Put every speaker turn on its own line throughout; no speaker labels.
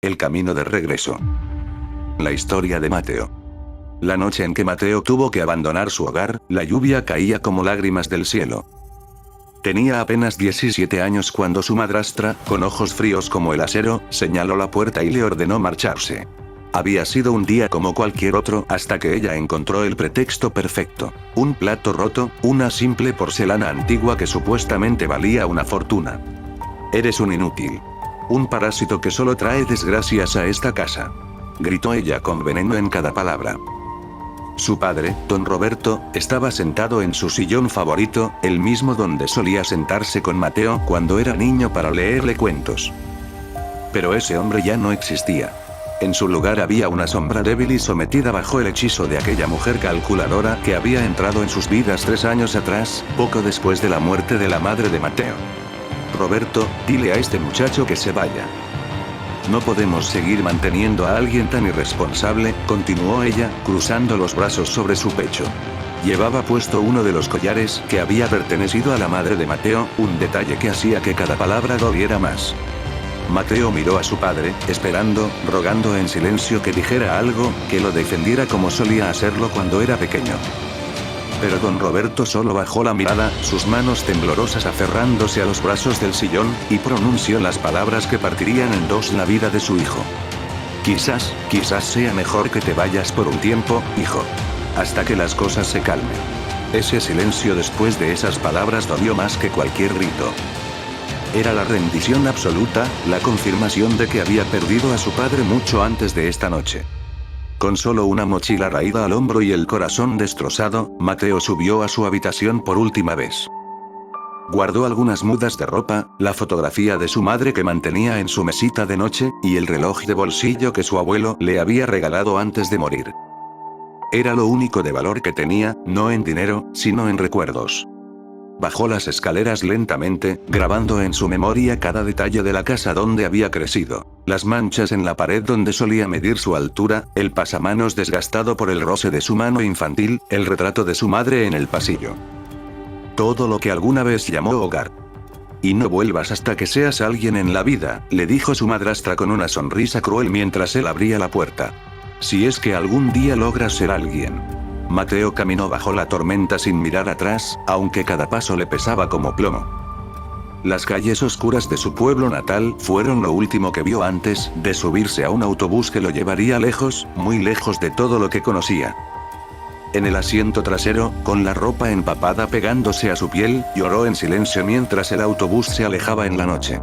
el camino de regreso. La historia de Mateo. La noche en que Mateo tuvo que abandonar su hogar, la lluvia caía como lágrimas del cielo. Tenía apenas 17 años cuando su madrastra, con ojos fríos como el acero, señaló la puerta y le ordenó marcharse. Había sido un día como cualquier otro hasta que ella encontró el pretexto perfecto. Un plato roto, una simple porcelana antigua que supuestamente valía una fortuna. Eres un inútil. Un parásito que solo trae desgracias a esta casa. Gritó ella con veneno en cada palabra. Su padre, don Roberto, estaba sentado en su sillón favorito, el mismo donde solía sentarse con Mateo cuando era niño para leerle cuentos. Pero ese hombre ya no existía. En su lugar había una sombra débil y sometida bajo el hechizo de aquella mujer calculadora que había entrado en sus vidas 3 años atrás, poco después de la muerte de la madre de Mateo. Roberto, dile a este muchacho que se vaya. No podemos seguir manteniendo a alguien tan irresponsable, continuó ella, cruzando los brazos sobre su pecho. Llevaba puesto uno de los collares que había pertenecido a la madre de Mateo, un detalle que hacía que cada palabra doliera más. Mateo miró a su padre, esperando, rogando en silencio que dijera algo, que lo defendiera como solía hacerlo cuando era pequeño. Pero don Roberto solo bajó la mirada, sus manos temblorosas aferrándose a los brazos del sillón, y pronunció las palabras que partirían en dos la vida de su hijo. Quizás sea mejor que te vayas por un tiempo, hijo. Hasta que las cosas se calmen. Ese silencio después de esas palabras dolió más que cualquier grito. Era la rendición absoluta, la confirmación de que había perdido a su padre mucho antes de esta noche. Con solo una mochila raída al hombro y el corazón destrozado, Mateo subió a su habitación por última vez. Guardó algunas mudas de ropa, la fotografía de su madre que mantenía en su mesita de noche, y el reloj de bolsillo que su abuelo le había regalado antes de morir. Era lo único de valor que tenía, no en dinero, sino en recuerdos. Bajó las escaleras lentamente, grabando en su memoria cada detalle de la casa donde había crecido. Las manchas en la pared donde solía medir su altura, el pasamanos desgastado por el roce de su mano infantil, el retrato de su madre en el pasillo. Todo lo que alguna vez llamó hogar. Y no vuelvas hasta que seas alguien en la vida, le dijo su madrastra con una sonrisa cruel mientras él abría la puerta. Si es que algún día logras ser alguien. Mateo caminó bajo la tormenta sin mirar atrás, aunque cada paso le pesaba como plomo. Las calles oscuras de su pueblo natal fueron lo último que vio antes de subirse a un autobús que lo llevaría lejos, muy lejos de todo lo que conocía. En el asiento trasero, con la ropa empapada pegándose a su piel, lloró en silencio mientras el autobús se alejaba en la noche.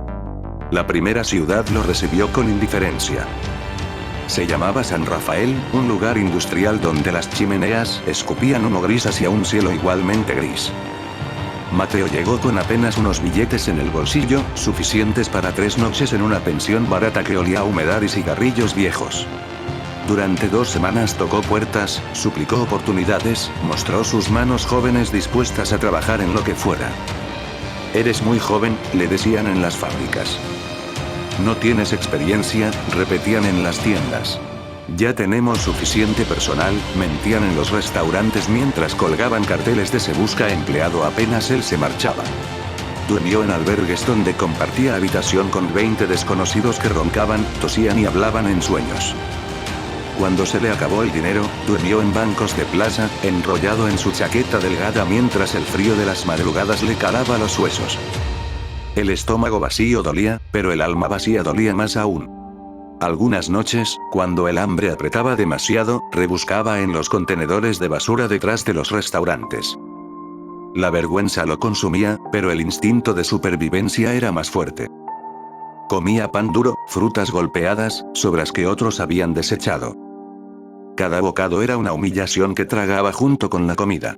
La primera ciudad lo recibió con indiferencia. Se llamaba San Rafael, un lugar industrial donde las chimeneas escupían humo gris hacia un cielo igualmente gris. Mateo llegó con apenas unos billetes en el bolsillo, suficientes para 3 noches en una pensión barata que olía a humedad y cigarrillos viejos. Durante 2 semanas tocó puertas, suplicó oportunidades, mostró sus manos jóvenes dispuestas a trabajar en lo que fuera. Eres muy joven, le decían en las fábricas. No tienes experiencia, repetían en las tiendas. Ya tenemos suficiente personal, mentían en los restaurantes mientras colgaban carteles de se busca empleado apenas él se marchaba. Durmió en albergues donde compartía habitación con 20 desconocidos que roncaban, tosían y hablaban en sueños. Cuando se le acabó el dinero, durmió en bancos de plaza, enrollado en su chaqueta delgada mientras el frío de las madrugadas le calaba los huesos. El estómago vacío dolía, pero el alma vacía dolía más aún. Algunas noches, cuando el hambre apretaba demasiado, rebuscaba en los contenedores de basura detrás de los restaurantes. La vergüenza lo consumía, pero el instinto de supervivencia era más fuerte. Comía pan duro, frutas golpeadas, sobras que otros habían desechado. Cada bocado era una humillación que tragaba junto con la comida.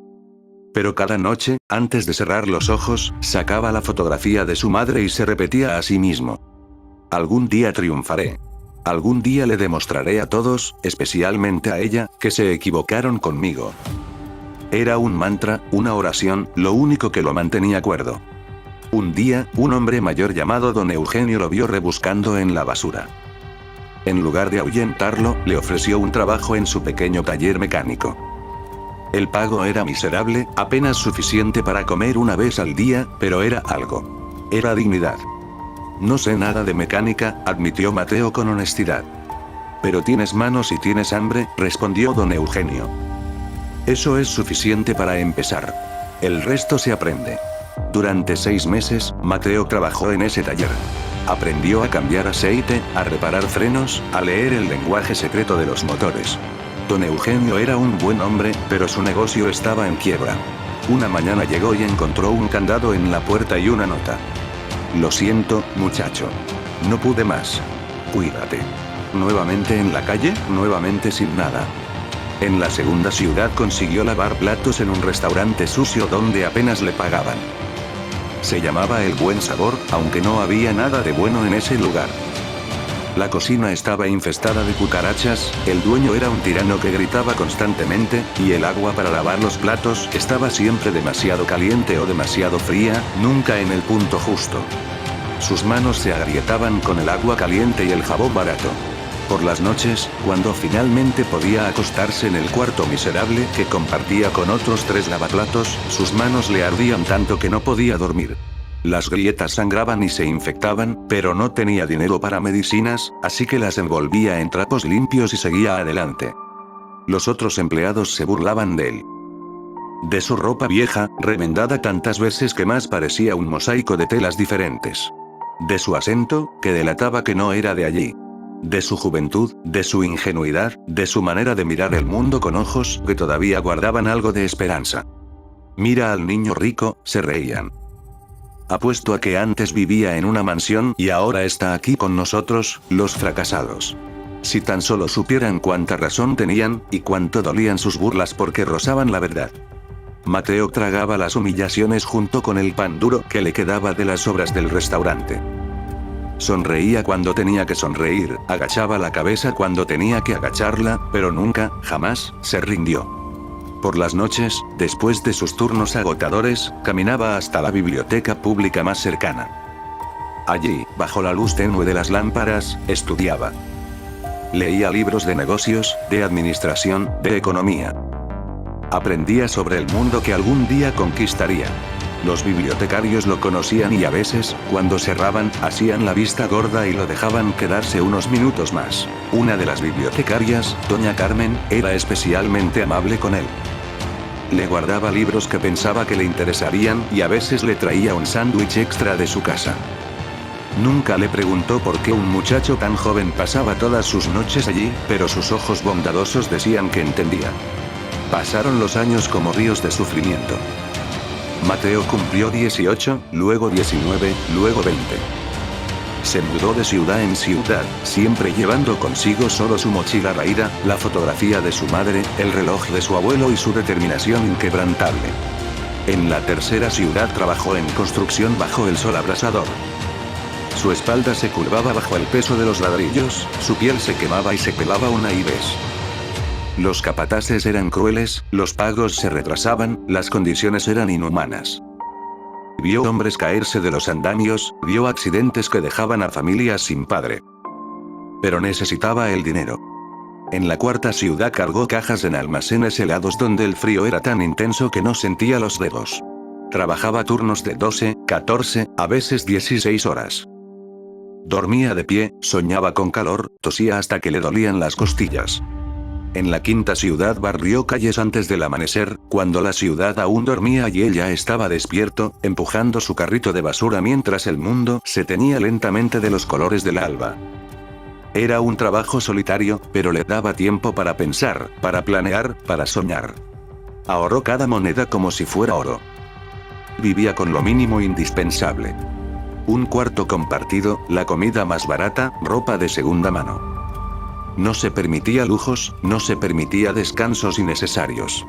Pero cada noche, antes de cerrar los ojos, sacaba la fotografía de su madre y se repetía a sí mismo. Algún día triunfaré. Algún día le demostraré a todos, especialmente a ella, que se equivocaron conmigo. Era un mantra, una oración, lo único que lo mantenía cuerdo. Un día, un hombre mayor llamado don Eugenio lo vio rebuscando en la basura. En lugar de ahuyentarlo, le ofreció un trabajo en su pequeño taller mecánico. El pago era miserable, apenas suficiente para comer una vez al día, pero era algo. Era dignidad. No sé nada de mecánica, admitió Mateo con honestidad. Pero tienes manos y tienes hambre, respondió don Eugenio. Eso es suficiente para empezar. El resto se aprende. Durante 6 meses, Mateo trabajó en ese taller. Aprendió a cambiar aceite, a reparar frenos, a leer el lenguaje secreto de los motores. Don Eugenio era un buen hombre, pero su negocio estaba en quiebra. Una mañana llegó y encontró un candado en la puerta y una nota. Lo siento, muchacho. No pude más. Cuídate. Nuevamente en la calle, nuevamente sin nada. En la segunda ciudad consiguió lavar platos en un restaurante sucio donde apenas le pagaban. Se llamaba El Buen Sabor, aunque no había nada de bueno en ese lugar. La cocina estaba infestada de cucarachas, el dueño era un tirano que gritaba constantemente, y el agua para lavar los platos estaba siempre demasiado caliente o demasiado fría, nunca en el punto justo. Sus manos se agrietaban con el agua caliente y el jabón barato. Por las noches, cuando finalmente podía acostarse en el cuarto miserable que compartía con otros 3 lavaplatos, sus manos le ardían tanto que no podía dormir. Las grietas sangraban y se infectaban, pero no tenía dinero para medicinas, así que las envolvía en trapos limpios y seguía adelante. Los otros empleados se burlaban de él. De su ropa vieja, remendada tantas veces que más parecía un mosaico de telas diferentes. De su acento, que delataba que no era de allí. De su juventud, de su ingenuidad, de su manera de mirar el mundo con ojos que todavía guardaban algo de esperanza. Mira al niño rico, se reían. Apuesto a que antes vivía en una mansión y ahora está aquí con nosotros, los fracasados. Si tan solo supieran cuánta razón tenían, y cuánto dolían sus burlas porque rozaban la verdad. Mateo tragaba las humillaciones junto con el pan duro que le quedaba de las sobras del restaurante. Sonreía cuando tenía que sonreír, agachaba la cabeza cuando tenía que agacharla, pero nunca, jamás, se rindió. Por las noches, después de sus turnos agotadores, caminaba hasta la biblioteca pública más cercana. Allí, bajo la luz tenue de las lámparas, estudiaba. Leía libros de negocios, de administración, de economía. Aprendía sobre el mundo que algún día conquistaría. Los bibliotecarios lo conocían y a veces, cuando cerraban, hacían la vista gorda y lo dejaban quedarse unos minutos más. Una de las bibliotecarias, doña Carmen, era especialmente amable con él. Le guardaba libros que pensaba que le interesarían y a veces le traía un sándwich extra de su casa. Nunca le preguntó por qué un muchacho tan joven pasaba todas sus noches allí, pero sus ojos bondadosos decían que entendía. Pasaron los años como ríos de sufrimiento. Mateo cumplió 18, luego 19, luego 20. Se mudó de ciudad en ciudad, siempre llevando consigo solo su mochila raída, la fotografía de su madre, el reloj de su abuelo y su determinación inquebrantable. En la tercera ciudad trabajó en construcción bajo el sol abrasador. Su espalda se curvaba bajo el peso de los ladrillos, su piel se quemaba y se pelaba una y vez. Los capataces eran crueles, los pagos se retrasaban, las condiciones eran inhumanas. Vio hombres caerse de los andamios, vio accidentes que dejaban a familias sin padre. Pero necesitaba el dinero. En la cuarta ciudad cargó cajas en almacenes helados donde el frío era tan intenso que no sentía los dedos. Trabajaba turnos de 12, 14, a veces 16 horas. Dormía de pie, soñaba con calor, tosía hasta que le dolían las costillas. En la quinta ciudad barrió calles antes del amanecer, cuando la ciudad aún dormía y él ya estaba despierto, empujando su carrito de basura mientras el mundo se teñía lentamente de los colores del alba. Era un trabajo solitario, pero le daba tiempo para pensar, para planear, para soñar. Ahorró cada moneda como si fuera oro. Vivía con lo mínimo indispensable. Un cuarto compartido, la comida más barata, ropa de segunda mano. No se permitía lujos, no se permitía descansos innecesarios.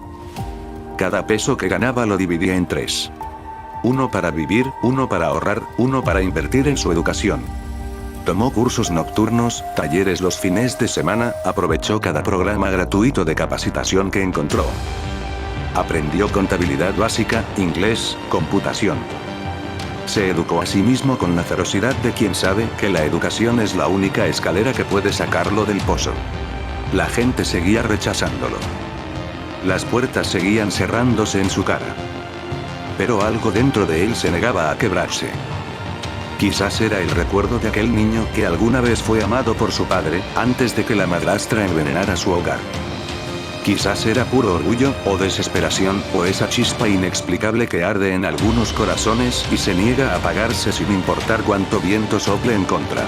Cada peso que ganaba lo dividía en 3. Uno para vivir, uno para ahorrar, uno para invertir en su educación. Tomó cursos nocturnos, talleres los fines de semana, aprovechó cada programa gratuito de capacitación que encontró. Aprendió contabilidad básica, inglés, computación. Se educó a sí mismo con la ferocidad de quien sabe que la educación es la única escalera que puede sacarlo del pozo. La gente seguía rechazándolo. Las puertas seguían cerrándose en su cara. Pero algo dentro de él se negaba a quebrarse. Quizás era el recuerdo de aquel niño que alguna vez fue amado por su padre, antes de que la madrastra envenenara su hogar. Quizás era puro orgullo, o desesperación, o esa chispa inexplicable que arde en algunos corazones y se niega a apagarse sin importar cuánto viento sople en contra.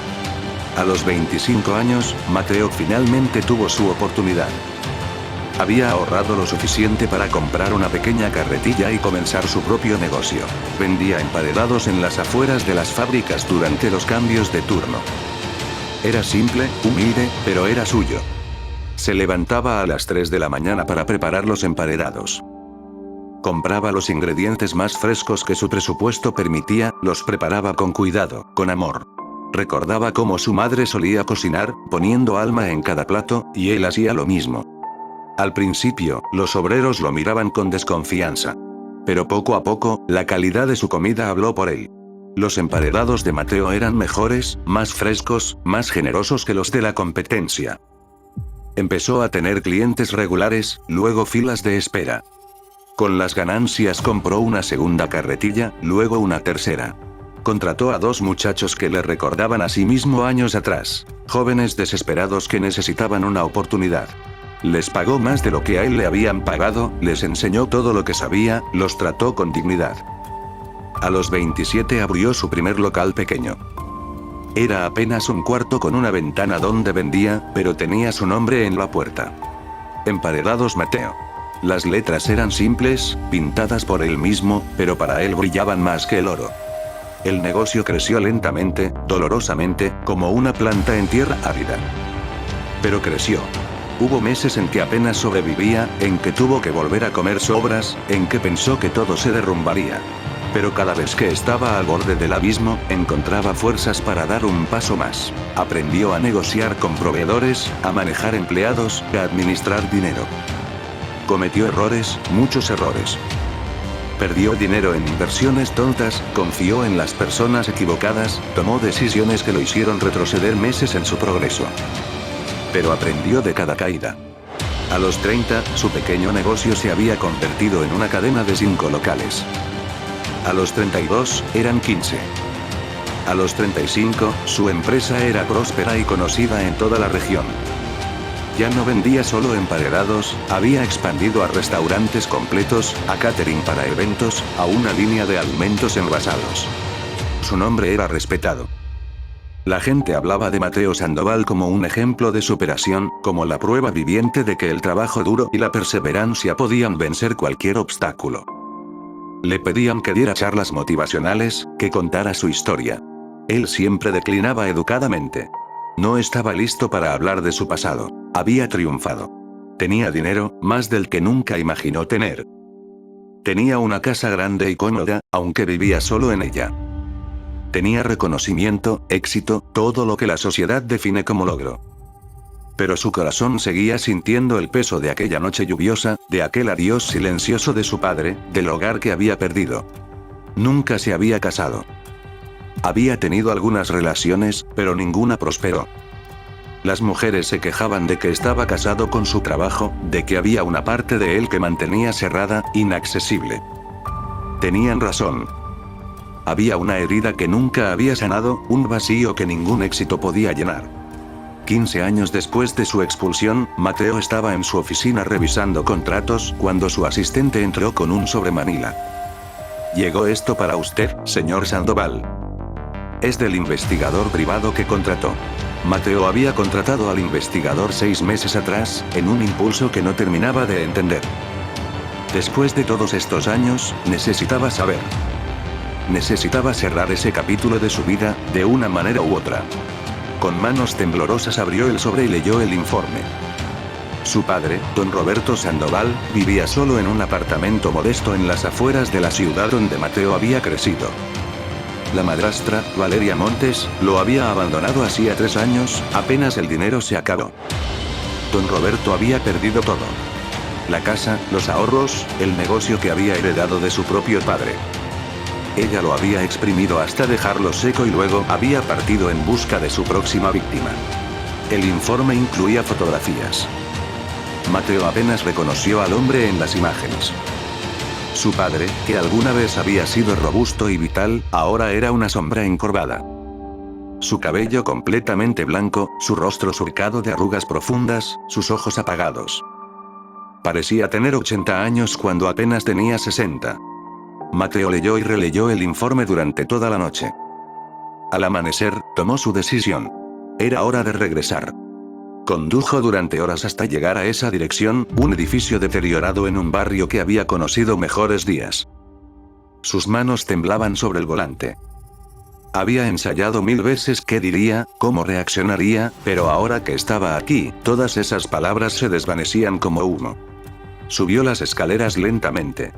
A los 25 años, Mateo finalmente tuvo su oportunidad. Había ahorrado lo suficiente para comprar una pequeña carretilla y comenzar su propio negocio. Vendía emparedados en las afueras de las fábricas durante los cambios de turno. Era simple, humilde, pero era suyo. Se levantaba a las 3 de la mañana para preparar los emparedados. Compraba los ingredientes más frescos que su presupuesto permitía, los preparaba con cuidado, con amor. Recordaba cómo su madre solía cocinar, poniendo alma en cada plato, y él hacía lo mismo. Al principio, los obreros lo miraban con desconfianza. Pero poco a poco, la calidad de su comida habló por él. Los emparedados de Mateo eran mejores, más frescos, más generosos que los de la competencia. Empezó a tener clientes regulares, luego filas de espera. Con las ganancias compró una segunda carretilla, luego una tercera. Contrató a 2 muchachos que le recordaban a sí mismo años atrás, jóvenes desesperados que necesitaban una oportunidad. Les pagó más de lo que a él le habían pagado, les enseñó todo lo que sabía, los trató con dignidad. A los 27 abrió su primer local pequeño. Era apenas un cuarto con una ventana donde vendía, pero tenía su nombre en la puerta. Emparedados Mateo. Las letras eran simples, pintadas por él mismo, pero para él brillaban más que el oro. El negocio creció lentamente, dolorosamente, como una planta en tierra árida. Pero creció. Hubo meses en que apenas sobrevivía, en que tuvo que volver a comer sobras, en que pensó que todo se derrumbaría. Pero cada vez que estaba al borde del abismo, encontraba fuerzas para dar un paso más. Aprendió a negociar con proveedores, a manejar empleados, a administrar dinero. Cometió errores, muchos errores. Perdió dinero en inversiones tontas, confió en las personas equivocadas, tomó decisiones que lo hicieron retroceder meses en su progreso. Pero aprendió de cada caída. A los 30, su pequeño negocio se había convertido en una cadena de 5 locales. A los 32, eran 15. A los 35, su empresa era próspera y conocida en toda la región. Ya no vendía solo emparedados, había expandido a restaurantes completos, a catering para eventos, a una línea de alimentos envasados. Su nombre era respetado. La gente hablaba de Mateo Sandoval como un ejemplo de superación, como la prueba viviente de que el trabajo duro y la perseverancia podían vencer cualquier obstáculo. Le pedían que diera charlas motivacionales, que contara su historia. Él siempre declinaba educadamente. No estaba listo para hablar de su pasado. Había triunfado. Tenía dinero, más del que nunca imaginó tener. Tenía una casa grande y cómoda, aunque vivía solo en ella. Tenía reconocimiento, éxito, todo lo que la sociedad define como logro. Pero su corazón seguía sintiendo el peso de aquella noche lluviosa, de aquel adiós silencioso de su padre, del hogar que había perdido. Nunca se había casado. Había tenido algunas relaciones, pero ninguna prosperó. Las mujeres se quejaban de que estaba casado con su trabajo, de que había una parte de él que mantenía cerrada, inaccesible. Tenían razón. Había una herida que nunca había sanado, un vacío que ningún éxito podía llenar. 15 años después de su expulsión, Mateo estaba en su oficina revisando contratos, cuando su asistente entró con un sobre Manila. «Llegó esto para usted, señor Sandoval». Es del investigador privado que contrató. Mateo había contratado al investigador 6 meses atrás, en un impulso que no terminaba de entender. Después de todos estos años, necesitaba saber. Necesitaba cerrar ese capítulo de su vida, de una manera u otra. Con manos temblorosas abrió el sobre y leyó el informe. Su padre, don Roberto Sandoval, vivía solo en un apartamento modesto en las afueras de la ciudad donde Mateo había crecido. La madrastra, Valeria Montes, lo había abandonado hacía 3 años, apenas el dinero se acabó. Don Roberto había perdido todo. La casa, los ahorros, el negocio que había heredado de su propio padre. Ella lo había exprimido hasta dejarlo seco y luego había partido en busca de su próxima víctima. El informe incluía fotografías. Mateo apenas reconoció al hombre en las imágenes. Su padre, que alguna vez había sido robusto y vital, ahora era una sombra encorvada. Su cabello completamente blanco, su rostro surcado de arrugas profundas, sus ojos apagados. Parecía tener 80 años cuando apenas tenía 60. Mateo leyó y releyó el informe durante toda la noche. Al amanecer, tomó su decisión. Era hora de regresar. Condujo durante horas hasta llegar a esa dirección, un edificio deteriorado en un barrio que había conocido mejores días. Sus manos temblaban sobre el volante. Había ensayado 1000 veces qué diría, cómo reaccionaría, pero ahora que estaba aquí, todas esas palabras se desvanecían como humo. Subió las escaleras lentamente.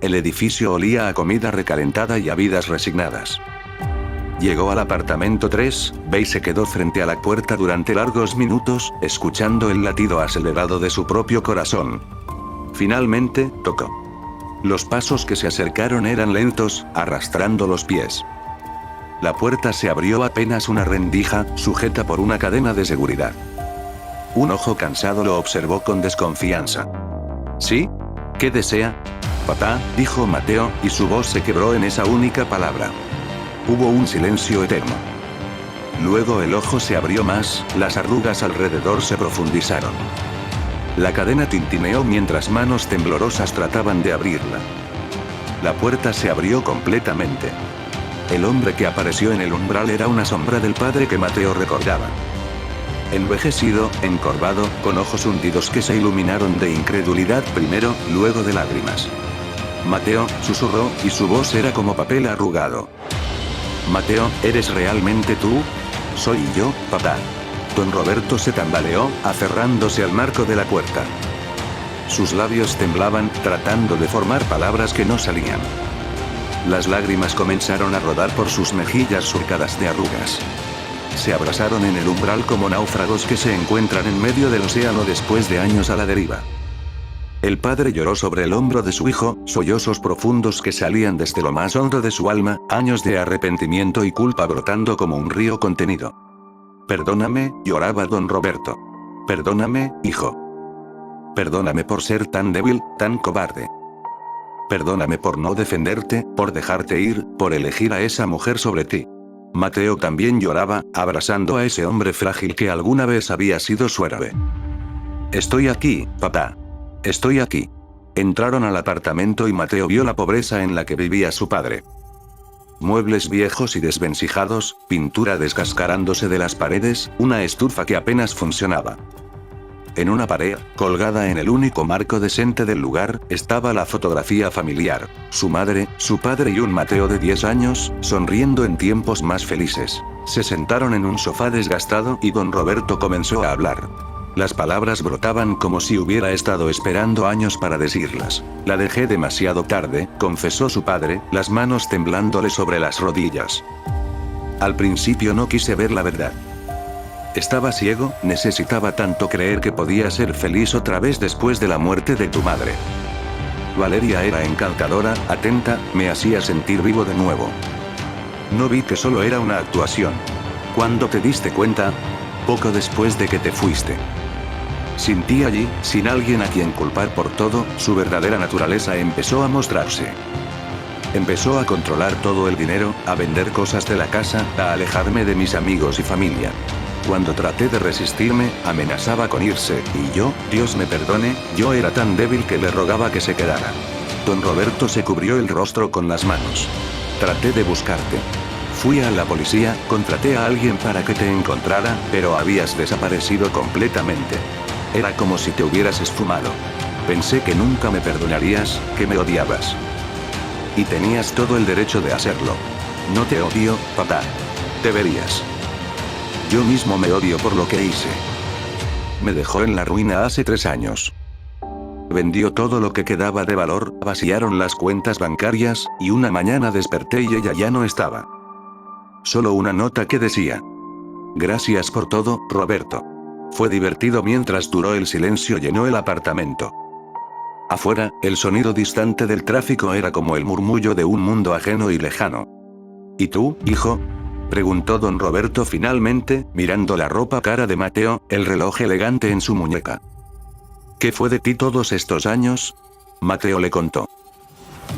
El edificio olía a comida recalentada y a vidas resignadas. Llegó al apartamento 3B y se quedó frente a la puerta durante largos minutos, escuchando el latido acelerado de su propio corazón. Finalmente, tocó. Los pasos que se acercaron eran lentos, arrastrando los pies. La puerta se abrió apenas una rendija, sujeta por una cadena de seguridad. Un ojo cansado lo observó con desconfianza. ¿Sí? ¿Qué desea? Papá, dijo Mateo, y su voz se quebró en esa única palabra. Hubo un silencio eterno. Luego el ojo se abrió más, las arrugas alrededor se profundizaron. La cadena tintineó mientras manos temblorosas trataban de abrirla. La puerta se abrió completamente. El hombre que apareció en el umbral era una sombra del padre que Mateo recordaba. Envejecido, encorvado, con ojos hundidos que se iluminaron de incredulidad primero, luego de lágrimas. Mateo, susurró, y su voz era como papel arrugado. Mateo, ¿eres realmente tú? Soy yo, papá. Don Roberto se tambaleó, aferrándose al marco de la puerta. Sus labios temblaban, tratando de formar palabras que no salían. Las lágrimas comenzaron a rodar por sus mejillas surcadas de arrugas. Se abrazaron en el umbral como náufragos que se encuentran en medio del océano después de años a la deriva. El padre lloró sobre el hombro de su hijo, sollozos profundos que salían desde lo más hondo de su alma, años de arrepentimiento y culpa brotando como un río contenido. Perdóname, lloraba don Roberto. Perdóname, hijo. Perdóname por ser tan débil, tan cobarde. Perdóname por no defenderte, por dejarte ir, por elegir a esa mujer sobre ti. Mateo también lloraba, abrazando a ese hombre frágil que alguna vez había sido su héroe. Estoy aquí, papá. Estoy aquí. Entraron al apartamento y Mateo vio la pobreza en la que vivía su padre. Muebles viejos y desvencijados, pintura descascarándose de las paredes, una estufa que apenas funcionaba. En una pared, colgada en el único marco decente del lugar, estaba la fotografía familiar, su madre, su padre y un Mateo de 10 años, sonriendo en tiempos más felices. Se sentaron en un sofá desgastado y don Roberto comenzó a hablar. Las palabras brotaban como si hubiera estado esperando años para decirlas. La dejé demasiado tarde, confesó su padre, las manos temblándole sobre las rodillas. Al principio no quise ver la verdad. Estaba ciego, necesitaba tanto creer que podía ser feliz otra vez después de la muerte de tu madre. Valeria era encantadora, atenta, me hacía sentir vivo de nuevo. No vi que solo era una actuación. ¿Cuándo te diste cuenta? Poco después de que te fuiste. Sin ti allí, sin alguien a quien culpar por todo, su verdadera naturaleza empezó a mostrarse. Empezó a controlar todo el dinero, a vender cosas de la casa, a alejarme de mis amigos y familia. Cuando traté de resistirme, amenazaba con irse, y yo, Dios me perdone, yo era tan débil que le rogaba que se quedara. Don Roberto se cubrió el rostro con las manos. Traté de buscarte. Fui a la policía, contraté a alguien para que te encontrara, pero habías desaparecido completamente. Era como si te hubieras esfumado. Pensé que nunca me perdonarías, que me odiabas. Y tenías todo el derecho de hacerlo. No te odio, papá. Deberías. Yo mismo me odio por lo que hice. Me dejó en la ruina hace 3 años. Vendió todo lo que quedaba de valor, vaciaron las cuentas bancarias, y una mañana desperté y ella ya no estaba. Solo una nota que decía: gracias por todo, Roberto. Fue divertido mientras duró el silencio llenó el apartamento. Afuera, el sonido distante del tráfico era como el murmullo de un mundo ajeno y lejano. ¿Y tú, hijo? Preguntó don Roberto finalmente, mirando la ropa cara de Mateo, el reloj elegante en su muñeca. ¿Qué fue de ti todos estos años? Mateo le contó.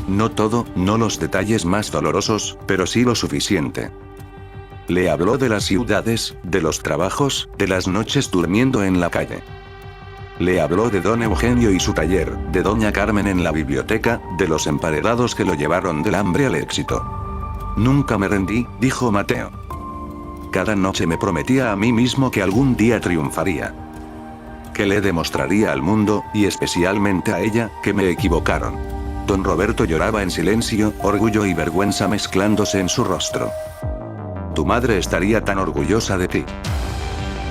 No todo, no los detalles más dolorosos, pero sí lo suficiente. Le habló de las ciudades, de los trabajos, de las noches durmiendo en la calle. Le habló de don Eugenio y su taller, de doña Carmen en la biblioteca, de los emparedados que lo llevaron del hambre al éxito. Nunca me rendí, dijo Mateo. Cada noche me prometía a mí mismo que algún día triunfaría. Que le demostraría al mundo, y especialmente a ella, que me equivocaron. Don Roberto lloraba en silencio, orgullo y vergüenza mezclándose en su rostro. Tu madre estaría tan orgullosa de ti.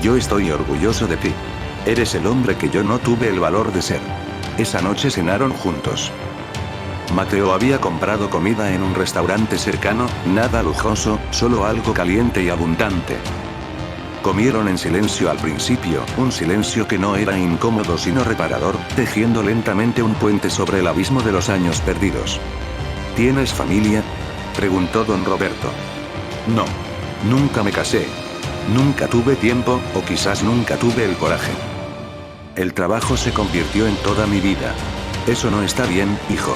Yo estoy orgulloso de ti. Eres el hombre que yo no tuve el valor de ser. Esa noche cenaron juntos. Mateo había comprado comida en un restaurante cercano, nada lujoso, solo algo caliente y abundante. Comieron en silencio al principio, un silencio que no era incómodo sino reparador, tejiendo lentamente un puente sobre el abismo de los años perdidos. ¿Tienes familia?, preguntó don Roberto. No. Nunca me casé. Nunca tuve tiempo, o quizás nunca tuve el coraje. El trabajo se convirtió en toda mi vida. Eso no está bien, hijo.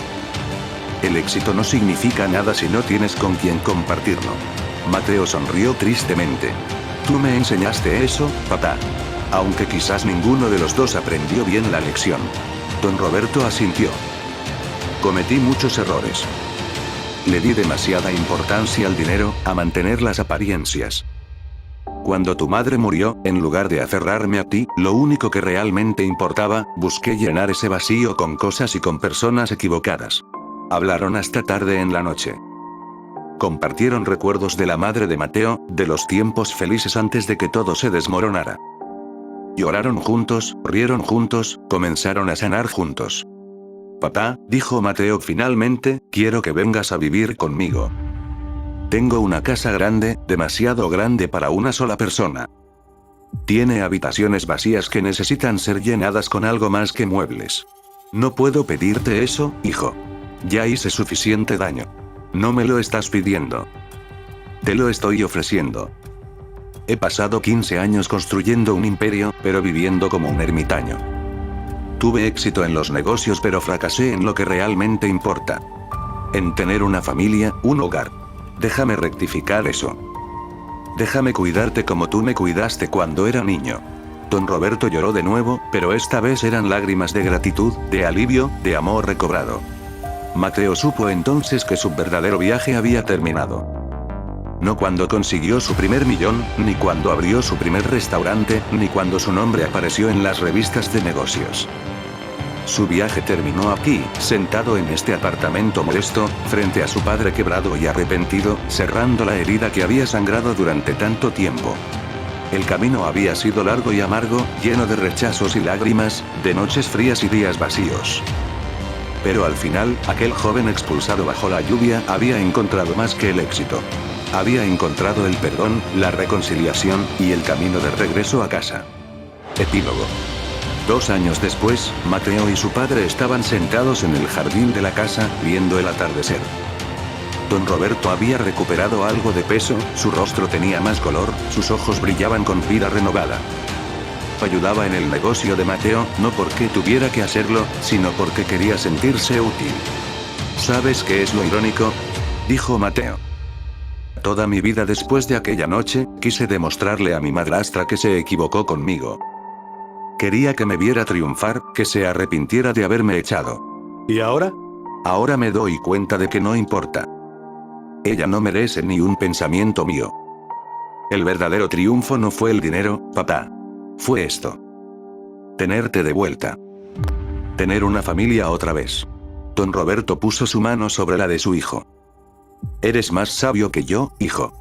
El éxito no significa nada si no tienes con quien compartirlo. Mateo sonrió tristemente. Tú me enseñaste eso, papá. Aunque quizás ninguno de los dos aprendió bien la lección. Don Roberto asintió. Cometí muchos errores. Le di demasiada importancia al dinero, a mantener las apariencias. Cuando tu madre murió, en lugar de aferrarme a ti, lo único que realmente importaba, busqué llenar ese vacío con cosas y con personas equivocadas. Hablaron hasta tarde en la noche. Compartieron recuerdos de la madre de Mateo, de los tiempos felices antes de que todo se desmoronara. Lloraron juntos, rieron juntos, comenzaron a sanar juntos. Papá, dijo Mateo finalmente, quiero que vengas a vivir conmigo. Tengo una casa grande, demasiado grande para una sola persona. Tiene habitaciones vacías que necesitan ser llenadas con algo más que muebles. No puedo pedirte eso, hijo. Ya hice suficiente daño. No me lo estás pidiendo. Te lo estoy ofreciendo. He pasado 15 años construyendo un imperio, pero viviendo como un ermitaño. Tuve éxito en los negocios, pero fracasé en lo que realmente importa. En tener una familia, un hogar. Déjame rectificar eso. Déjame cuidarte como tú me cuidaste cuando era niño. Don Roberto lloró de nuevo, pero esta vez eran lágrimas de gratitud, de alivio, de amor recobrado. Mateo supo entonces que su verdadero viaje había terminado. No cuando consiguió su primer millón, ni cuando abrió su primer restaurante, ni cuando su nombre apareció en las revistas de negocios. Su viaje terminó aquí, sentado en este apartamento modesto, frente a su padre quebrado y arrepentido, cerrando la herida que había sangrado durante tanto tiempo. El camino había sido largo y amargo, lleno de rechazos y lágrimas, de noches frías y días vacíos. Pero al final, aquel joven expulsado bajo la lluvia había encontrado más que el éxito. Había encontrado el perdón, la reconciliación, y el camino de regreso a casa. Epílogo. 2 años después, Mateo y su padre estaban sentados en el jardín de la casa, viendo el atardecer. Don Roberto había recuperado algo de peso, su rostro tenía más color, sus ojos brillaban con vida renovada. Ayudaba en el negocio de Mateo, no porque tuviera que hacerlo, sino porque quería sentirse útil. ¿Sabes qué es lo irónico?, dijo Mateo. Toda mi vida después de aquella noche, quise demostrarle a mi madrastra que se equivocó conmigo. Quería que me viera triunfar, que se arrepintiera de haberme echado.
¿Y ahora?
Ahora me doy cuenta de que no importa. Ella no merece ni un pensamiento mío. El verdadero triunfo no fue el dinero, papá. Fue esto. Tenerte de vuelta. Tener una familia otra vez. Don Roberto puso su mano sobre la de su hijo. Eres más sabio que yo, hijo.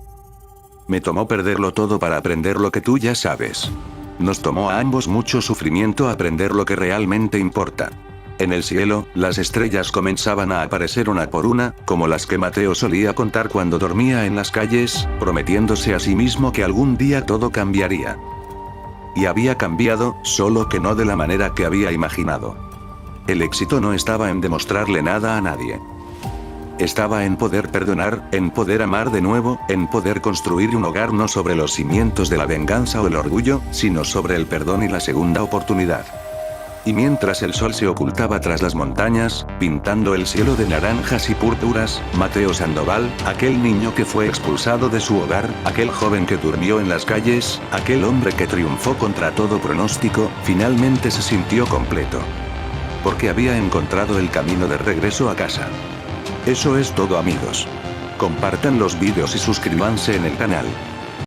Me tomó perderlo todo para aprender lo que tú ya sabes. Nos tomó a ambos mucho sufrimiento aprender lo que realmente importa. En el cielo, las estrellas comenzaban a aparecer una por una, como las que Mateo solía contar cuando dormía en las calles, prometiéndose a sí mismo que algún día todo cambiaría. Y había cambiado, solo que no de la manera que había imaginado. El éxito no estaba en demostrarle nada a nadie. Estaba en poder perdonar, en poder amar de nuevo, en poder construir un hogar no sobre los cimientos de la venganza o el orgullo, sino sobre el perdón y la segunda oportunidad. Y mientras el sol se ocultaba tras las montañas, pintando el cielo de naranjas y púrpuras, Mateo Sandoval, aquel niño que fue expulsado de su hogar, aquel joven que durmió en las calles, aquel hombre que triunfó contra todo pronóstico, finalmente se sintió completo. Porque había encontrado el camino de regreso a casa. Eso es todo, amigos. Compartan los vídeos y suscríbanse en el canal.